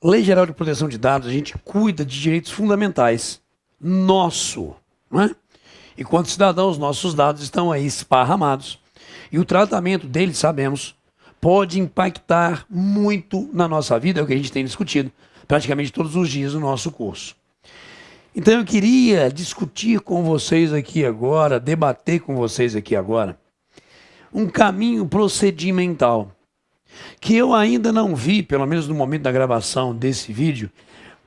Lei Geral de Proteção de Dados, a gente cuida de direitos fundamentais. Nosso, não é? Enquanto cidadãos, nossos dados estão aí esparramados. E o tratamento deles, sabemos, pode impactar muito na nossa vida, é o que a gente tem discutido praticamente todos os dias no nosso curso. Então eu queria discutir com vocês aqui agora, debater com vocês aqui agora, um caminho procedimental que eu ainda não vi, pelo menos no momento da gravação desse vídeo,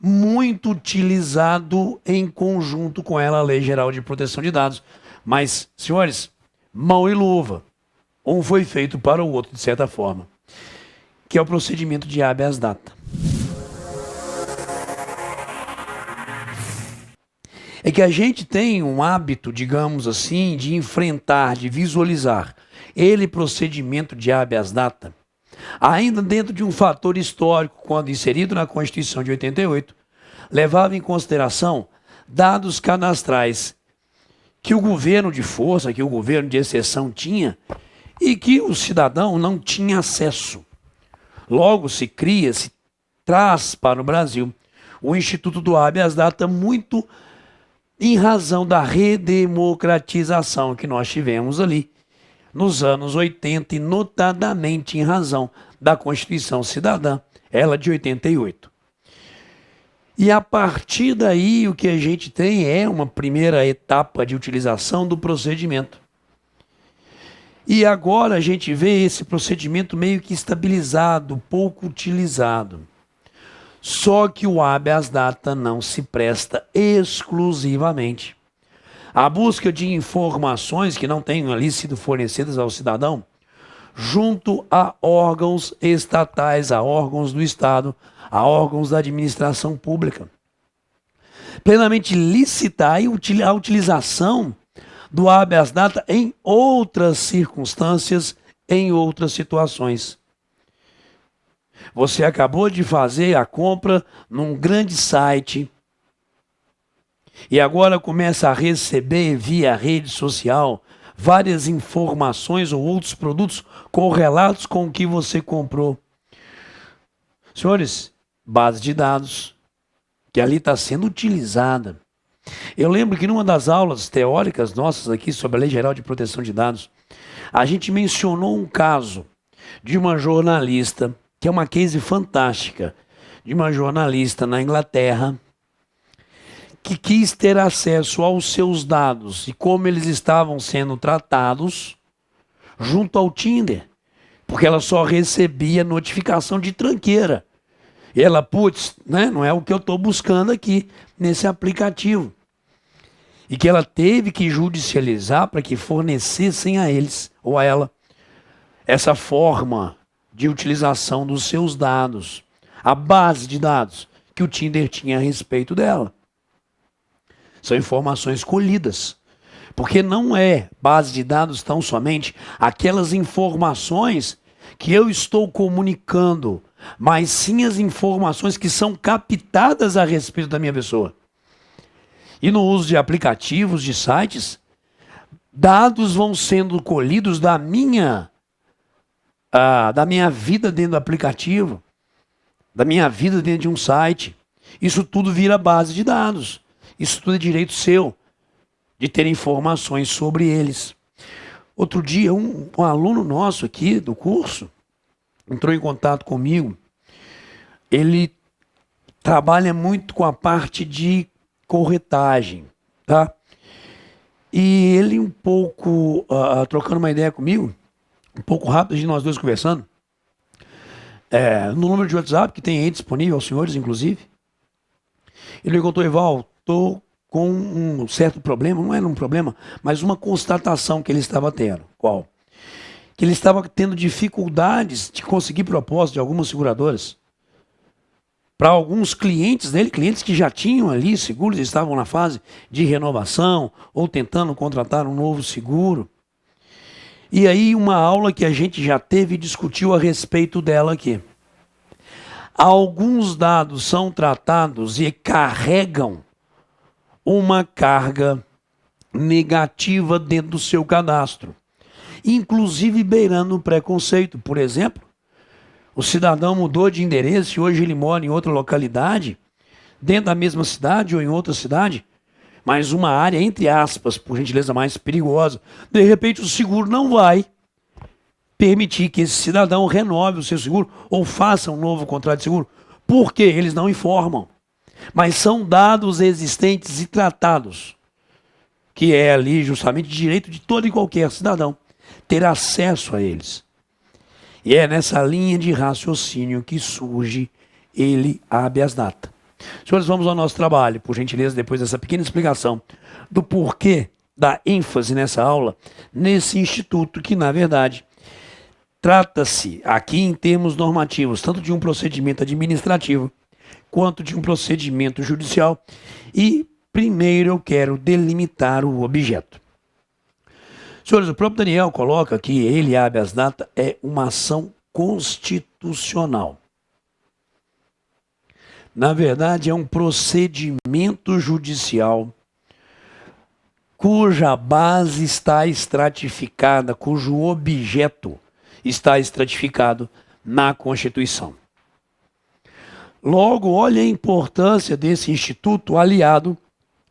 muito utilizado em conjunto com ela, a Lei Geral de Proteção de Dados. Mas, senhores, mão e luva. Um foi feito para o outro, de certa forma, que é o procedimento de habeas data. É que a gente tem um hábito, digamos assim, de enfrentar, de visualizar ele procedimento de habeas data, ainda dentro de um fator histórico, quando inserido na Constituição de 88, levava em consideração dados cadastrais que o governo de força, que o governo de exceção tinha e que o cidadão não tinha acesso. Logo se cria, se traz para o Brasil o Instituto do habeas data muito em razão da redemocratização que nós tivemos ali nos anos 80 e notadamente em razão da Constituição Cidadã, ela de 88. E a partir daí o que a gente tem é uma primeira etapa de utilização do procedimento. E agora a gente vê esse procedimento meio que estabilizado, pouco utilizado. Só que o habeas data não se presta exclusivamente à busca de informações que não tenham ali sido fornecidas ao cidadão, junto a órgãos estatais, a órgãos do Estado, a órgãos da administração pública. Plenamente lícita a utilização do habeas data em outras circunstâncias, em outras situações. Você acabou de fazer a compra num grande site e agora começa a receber via rede social várias informações ou outros produtos correlatos com o que você comprou. Senhores, base de dados que ali está sendo utilizada. Eu lembro que numa das aulas teóricas nossas aqui sobre a Lei Geral de Proteção de Dados, a gente mencionou um caso de uma jornalista, que é uma case fantástica, de uma jornalista na Inglaterra, que quis ter acesso aos seus dados e como eles estavam sendo tratados junto ao Tinder, porque ela só recebia notificação de tranqueira. E ela, putz, né, não é o que eu estou buscando aqui nesse aplicativo. E que ela teve que judicializar para que fornecessem a eles, ou a ela, essa forma de utilização dos seus dados, a base de dados que o Tinder tinha a respeito dela. São informações colhidas, porque não é base de dados tão somente aquelas informações que eu estou comunicando, mas sim as informações que são captadas a respeito da minha pessoa. E no uso de aplicativos, de sites, dados vão sendo colhidos da minha vida dentro do aplicativo, da minha vida dentro de um site. Isso tudo vira base de dados. Isso tudo é direito seu, de ter informações sobre eles. Outro dia, um aluno nosso aqui do curso entrou em contato comigo. Ele trabalha muito com a parte de corretagem, tá? E ele um pouco, trocando uma ideia comigo, um pouco rápido de nós dois conversando, no número de WhatsApp que tem aí disponível aos senhores, inclusive, ele me contou: Eval, estou com um certo problema, não era um problema, mas uma constatação que ele estava tendo. Qual? Que ele estava tendo dificuldades de conseguir proposta de algumas seguradoras. Para alguns clientes dele, clientes que já tinham ali seguros, estavam na fase de renovação ou tentando contratar um novo seguro. E aí uma aula que a gente já teve e discutiu a respeito dela aqui. Alguns dados são tratados e carregam uma carga negativa dentro do seu cadastro, inclusive beirando o preconceito. Por exemplo, O cidadão mudou de endereço e hoje ele mora em outra localidade, dentro da mesma cidade ou em outra cidade, mas uma área, entre aspas, por gentileza, mais perigosa. De repente o seguro não vai permitir que esse cidadão renove o seu seguro ou faça um novo contrato de seguro. Por quê? Eles não informam. Mas são dados existentes e tratados, que é ali justamente direito de todo e qualquer cidadão ter acesso a eles. E é nessa linha de raciocínio que surge ele habeas data. Senhores, vamos ao nosso trabalho, por gentileza, depois dessa pequena explicação do porquê da ênfase nessa aula, nesse instituto que, na verdade, trata-se aqui em termos normativos, tanto de um procedimento administrativo, quanto de um procedimento judicial. E primeiro eu quero delimitar o objeto. Senhores, o próprio Daniel coloca que ele, habeas data, é uma ação constitucional. Na verdade, é um procedimento judicial cuja base está estratificada, cujo objeto está estratificado na Constituição. Logo, olha a importância desse instituto aliado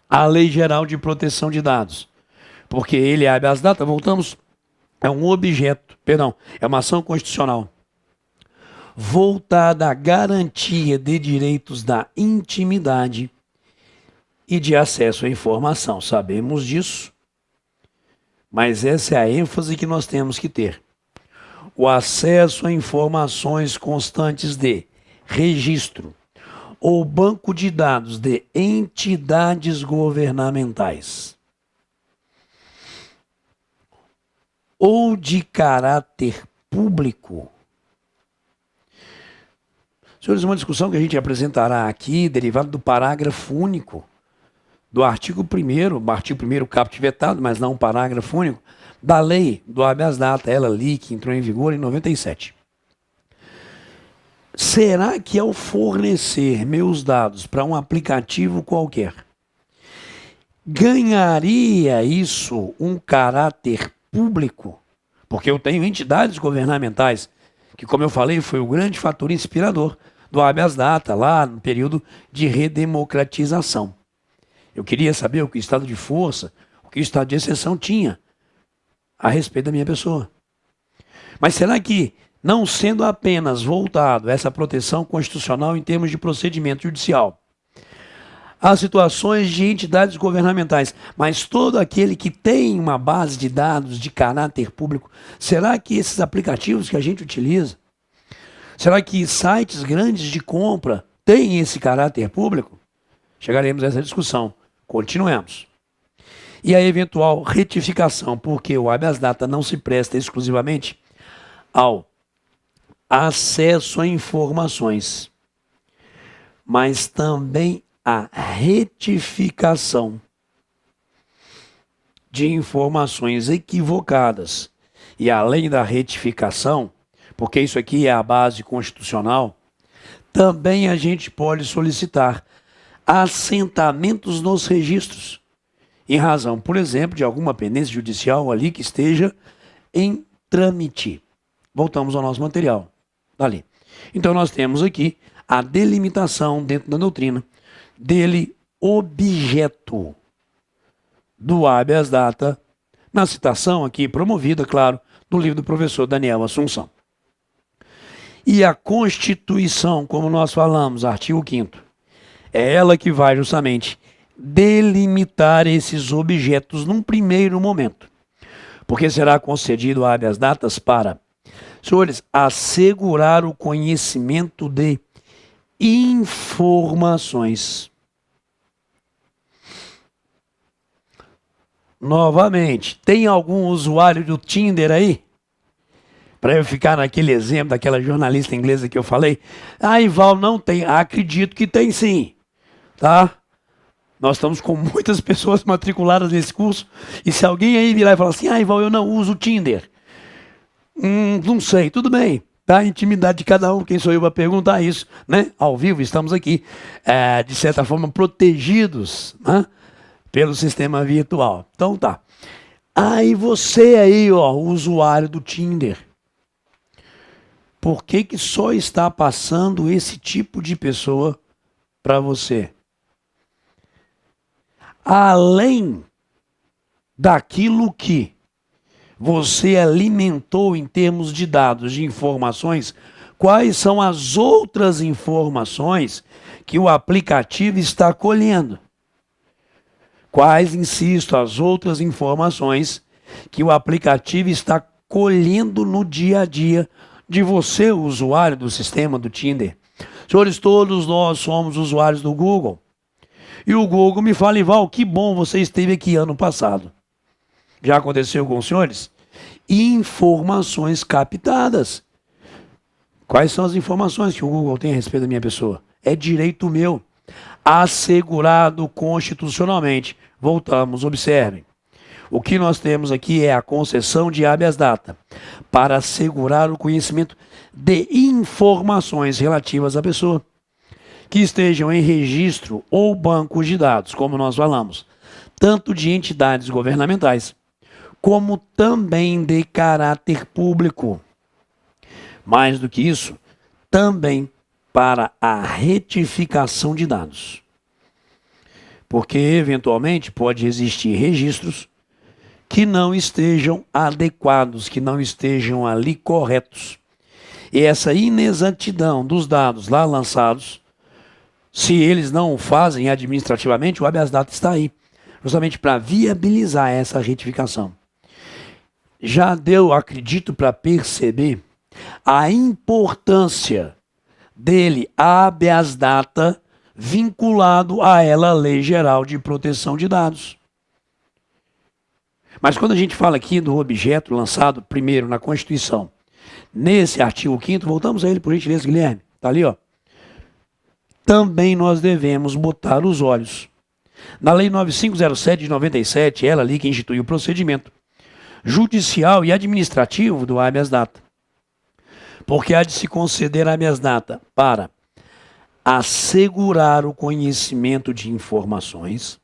à Lei Geral de Proteção de Dados. Porque ele, habeas data, voltamos, é um objeto, perdão, é uma ação constitucional voltada à garantia de direitos da intimidade e de acesso à informação. Sabemos disso, mas essa é a ênfase que nós temos que ter. O acesso a informações constantes de registro ou banco de dados de entidades governamentais ou de caráter público. Senhores, uma discussão que a gente apresentará aqui, derivada do parágrafo único do artigo 1º caput vetado, mas não um parágrafo único, da lei do habeas data, ela ali que entrou em vigor em 97. Será que ao fornecer meus dados para um aplicativo qualquer, ganharia isso um caráter público? Porque eu tenho entidades governamentais, que, como eu falei, foi o grande fator inspirador do habeas data, lá no período de redemocratização. Eu queria saber o que o estado de força, o que o estado de exceção tinha a respeito da minha pessoa. Mas será que, não sendo apenas voltado a essa proteção constitucional em termos de procedimento judicial, as situações de entidades governamentais, mas todo aquele que tem uma base de dados de caráter público, será que esses aplicativos que a gente utiliza, será que sites grandes de compra têm esse caráter público? Chegaremos a essa discussão. Continuemos. E a eventual retificação, porque o habeas data não se presta exclusivamente ao acesso a informações, mas também a retificação de informações equivocadas. E além da retificação, porque isso aqui é a base constitucional, também a gente pode solicitar assentamentos nos registros, em razão, por exemplo, de alguma pendência judicial ali que esteja em trâmite. Voltamos ao nosso material, dali. Então nós temos aqui a delimitação dentro da doutrina dele objeto do habeas data, na citação aqui promovida, claro, do livro do professor Daniel Assunção. E a Constituição, como nós falamos, artigo 5º, é ela que vai justamente delimitar esses objetos num primeiro momento. Porque será concedido habeas datas para, senhores, assegurar o conhecimento de informações. Novamente, tem algum usuário do Tinder aí? Para eu ficar naquele exemplo daquela jornalista inglesa que eu falei. Ah, Ival, não tem. Acredito que tem sim. Tá? Nós estamos com muitas pessoas matriculadas nesse curso. E se alguém aí virar e falar assim, ah, Ival, eu não uso o Tinder. Não sei, tudo bem. Tá? A intimidade de cada um. Quem sou eu para perguntar isso? Né? Ao vivo, estamos aqui, de certa forma, protegidos, né? Pelo sistema virtual. Então tá. Aí você aí, ó, o usuário do Tinder. Por que que só está passando esse tipo de pessoa para você? Além daquilo que você alimentou em termos de dados, de informações, quais são as outras informações que o aplicativo está colhendo? Quais, insisto, as outras informações que o aplicativo está colhendo no dia a dia de você, usuário do sistema do Tinder? Senhores, todos nós somos usuários do Google. E o Google me fala, Ival, que bom você esteve aqui ano passado. Já aconteceu com os senhores? Informações captadas. Quais são as informações que o Google tem a respeito da minha pessoa? É direito meu, assegurado constitucionalmente. Voltamos, observem. O que nós temos aqui é a concessão de habeas data para assegurar o conhecimento de informações relativas à pessoa que estejam em registro ou bancos de dados, como nós falamos, tanto de entidades governamentais, como também de caráter público. Mais do que isso, também para a retificação de dados. Porque, eventualmente, pode existir registros que não estejam adequados, que não estejam ali corretos. E essa inexatidão dos dados lá lançados, se eles não o fazem administrativamente, o habeas data está aí, justamente para viabilizar essa retificação. Já deu, acredito, para perceber a importância dele, habeas data, vinculado a ela, a Lei Geral de Proteção de Dados. Mas quando a gente fala aqui do objeto lançado primeiro na Constituição, nesse artigo 5º, voltamos a ele por gentileza, Guilherme, está ali, ó. Também nós devemos botar os olhos na Lei 9507 de 97, ela ali que institui o procedimento judicial e administrativo do habeas data. Porque há de se conceder habeas data para assegurar o conhecimento de informações.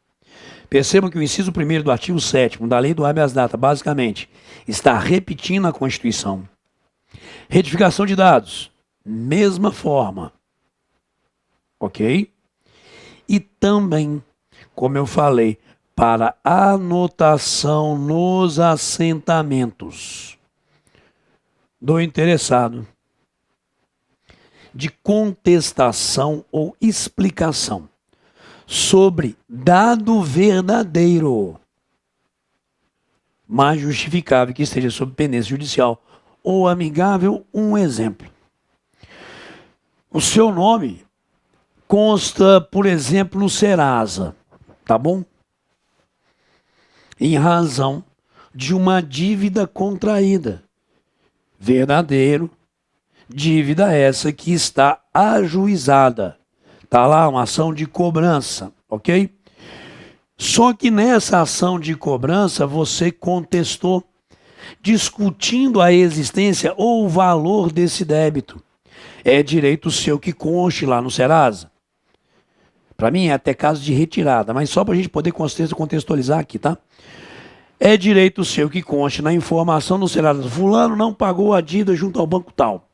Percebam que o inciso 1º do artigo 7º da lei do habeas data, basicamente, está repetindo a Constituição. Retificação de dados, mesma forma. Ok? E também, como eu falei, para anotação nos assentamentos do interessado de contestação ou explicação sobre dado verdadeiro, mas justificável que esteja sob pendência judicial ou amigável. Um exemplo. O seu nome consta, por exemplo, no Serasa, tá bom? Em razão de uma dívida contraída. Verdadeiro, dívida essa que está ajuizada. Está lá uma ação de cobrança, ok? Só que nessa ação de cobrança você contestou, discutindo a existência ou o valor desse débito. É direito seu que conste lá no Serasa. Para mim é até caso de retirada, mas só para a gente poder contextualizar aqui, tá? É direito seu que conste na informação no Serasa. Fulano não pagou a dívida junto ao banco tal.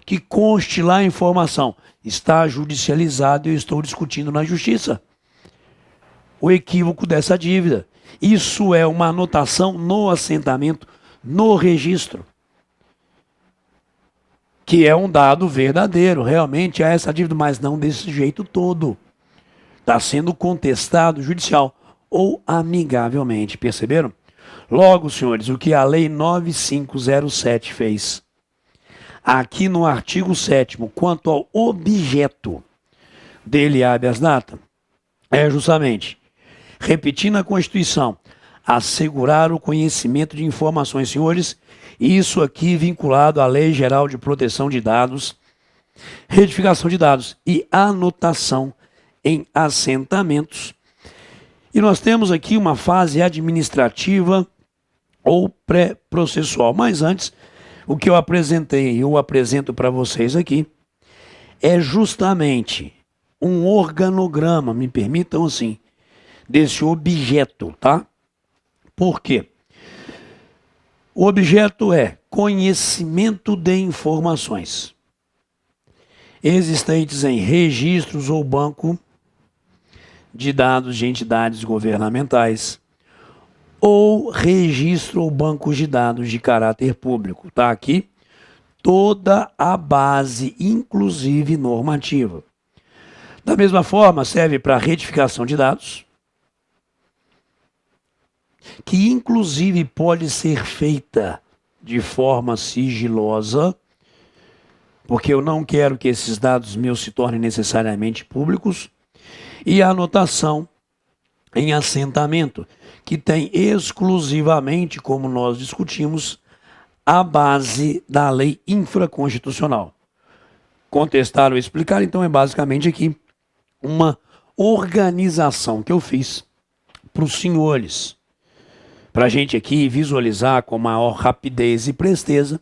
Que conste lá a informação. Está judicializado e eu estou discutindo na justiça o equívoco dessa dívida. Isso é uma anotação no assentamento, no registro, que é um dado verdadeiro. Realmente há essa dívida, mas não desse jeito todo. Está sendo contestado judicial ou amigavelmente. Perceberam? Logo, senhores, o que a Lei 9507 fez aqui no artigo 7º, quanto ao objeto dele, habeas data, é justamente, repetindo a Constituição, assegurar o conhecimento de informações, senhores, isso aqui vinculado à Lei Geral de Proteção de Dados, retificação de dados e anotação em assentamentos. E nós temos aqui uma fase administrativa ou pré-processual. Mas antes, o que eu apresentei e eu apresento para vocês aqui é justamente um organograma, me permitam assim, desse objeto, tá? Por quê? O objeto é conhecimento de informações existentes em registros ou banco de dados de entidades governamentais ou registro ou bancos de dados de caráter público. Está aqui toda a base, inclusive normativa. Da mesma forma, serve para retificação de dados, que inclusive pode ser feita de forma sigilosa, porque eu não quero que esses dados meus se tornem necessariamente públicos, e a anotação em assentamento, que tem exclusivamente, como nós discutimos, a base da lei infraconstitucional. Contestar ou explicar, então, é basicamente aqui uma organização que eu fiz para os senhores, para a gente aqui visualizar com maior rapidez e presteza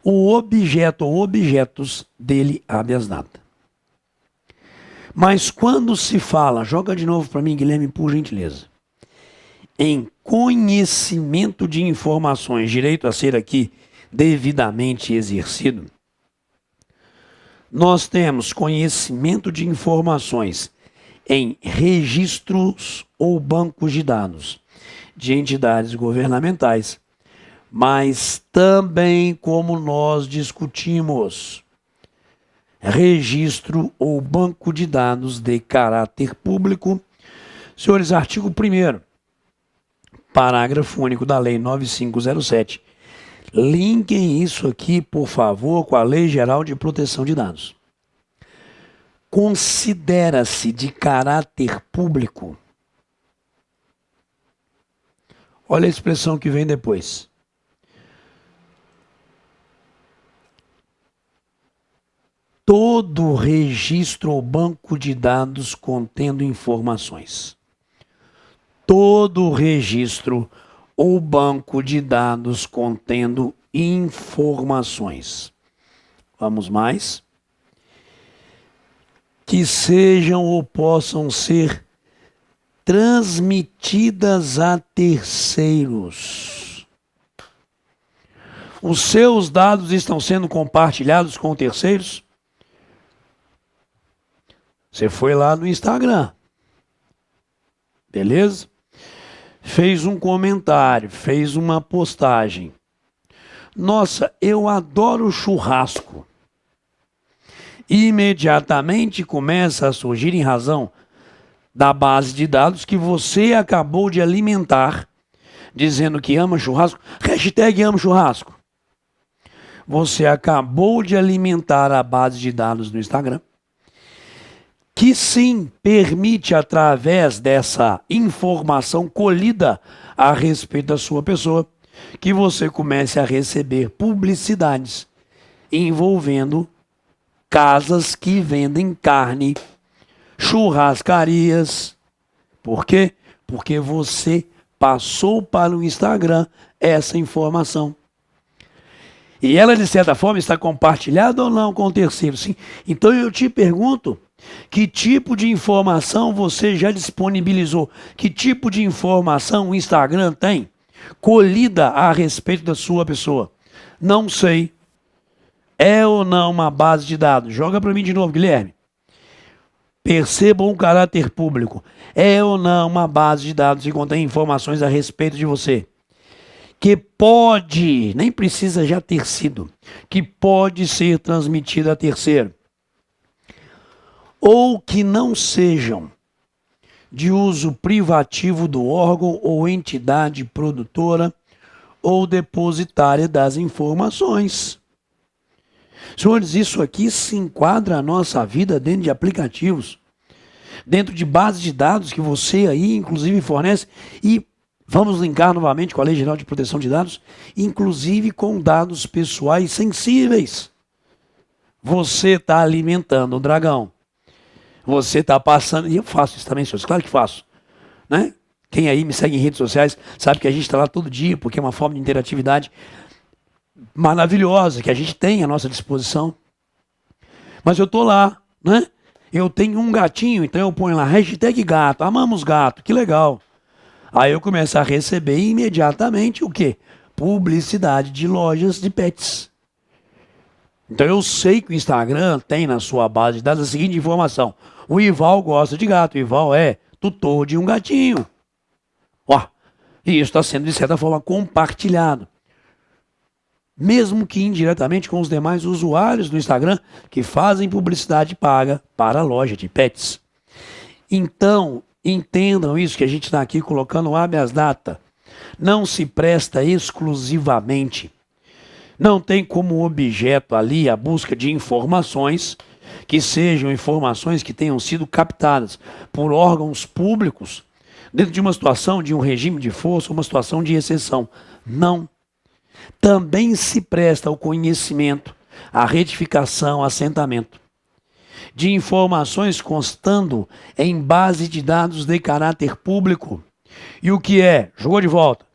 o objeto ou objetos dele habeas data. Mas quando se fala, joga de novo para mim, Guilherme, por gentileza, em conhecimento de informações, direito a ser aqui devidamente exercido, nós temos conhecimento de informações em registros ou bancos de dados de entidades governamentais, mas também, como nós discutimos, registro ou banco de dados de caráter público. Senhores, artigo 1º, parágrafo único da Lei 9507. Linkem isso aqui, por favor, com a Lei Geral de Proteção de Dados. Considera-se de caráter público. Olha a expressão que vem depois. Todo registro ou banco de dados contendo informações. Todo registro ou banco de dados contendo informações. Vamos mais. Que sejam ou possam ser transmitidas a terceiros. Os seus dados estão sendo compartilhados com terceiros? Você foi lá no Instagram, beleza? Fez um comentário, fez uma postagem. Nossa, eu adoro churrasco. Imediatamente começa a surgir, em razão da base de dados que você acabou de alimentar, dizendo que ama churrasco, hashtag amo churrasco. Você acabou de alimentar a base de dados do Instagram, que sim permite, através dessa informação colhida a respeito da sua pessoa, que você comece a receber publicidades envolvendo casas que vendem carne, churrascarias. Por quê? Porque você passou para o Instagram essa informação. E ela, de certa forma, está compartilhada ou não com o terceiro? Sim. Então eu te pergunto, que tipo de informação você já disponibilizou? Que tipo de informação o Instagram tem colhida a respeito da sua pessoa? Não sei. É ou não uma base de dados? Joga para mim de novo, Guilherme. Percebam o caráter público. É ou não uma base de dados que contém informações a respeito de você? Que pode, nem precisa já ter sido, que pode ser transmitida a terceiro. Ou que não sejam de uso privativo do órgão ou entidade produtora ou depositária das informações. Senhores, isso aqui se enquadra a nossa vida dentro de aplicativos, dentro de bases de dados que você aí, inclusive, fornece, e vamos linkar novamente com a Lei Geral de Proteção de Dados, inclusive com dados pessoais sensíveis. Você está alimentando o dragão. Você está passando, e eu faço isso também, senhores, claro que faço, né? Quem aí me segue em redes sociais sabe que a gente está lá todo dia, porque é uma forma de interatividade maravilhosa que a gente tem à nossa disposição. Mas eu estou lá, né? Eu tenho um gatinho, então eu ponho lá, hashtag gato, amamos gato, que legal. Aí eu começo a receber imediatamente o quê? publicidade de lojas de pets. Então eu sei que o Instagram tem na sua base de dados a seguinte informação: o Ival gosta de gato, o Ival é tutor de um gatinho. Ó, e isso está sendo de certa forma compartilhado. Mesmo que indiretamente com os demais usuários do Instagram que fazem publicidade paga para a loja de pets. Então, entendam isso que a gente está aqui colocando o habeas data. Não se presta exclusivamente. Não tem como objeto ali a busca de informações que sejam informações que tenham sido captadas por órgãos públicos dentro de uma situação de um regime de força, uma situação de exceção. Não. Também se presta ao conhecimento, à retificação, assentamento de informações constando em base de dados de caráter público. E o que é? Jogou de volta.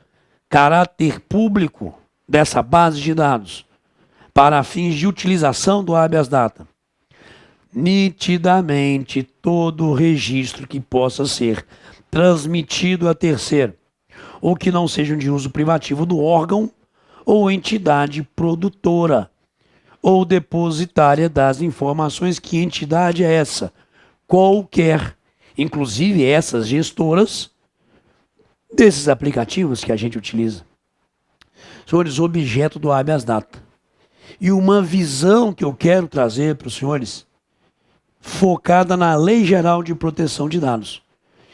Caráter público dessa base de dados para fins de utilização do habeas data. Nitidamente todo registro que possa ser transmitido a terceiro ou que não sejam de uso privativo do órgão ou entidade produtora ou depositária das informações. Que entidade é essa? Qualquer, inclusive essas gestoras desses aplicativos que a gente utiliza. Senhores, objeto do habeas data. E uma visão que eu quero trazer para os senhores, focada na Lei Geral de Proteção de Dados.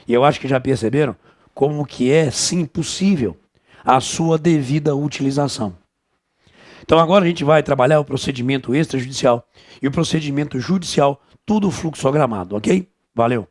E eu acho que já perceberam como que é, sim, possível a sua devida utilização. Então agora a gente vai trabalhar o procedimento extrajudicial e o procedimento judicial, tudo fluxogramado, ok? Valeu!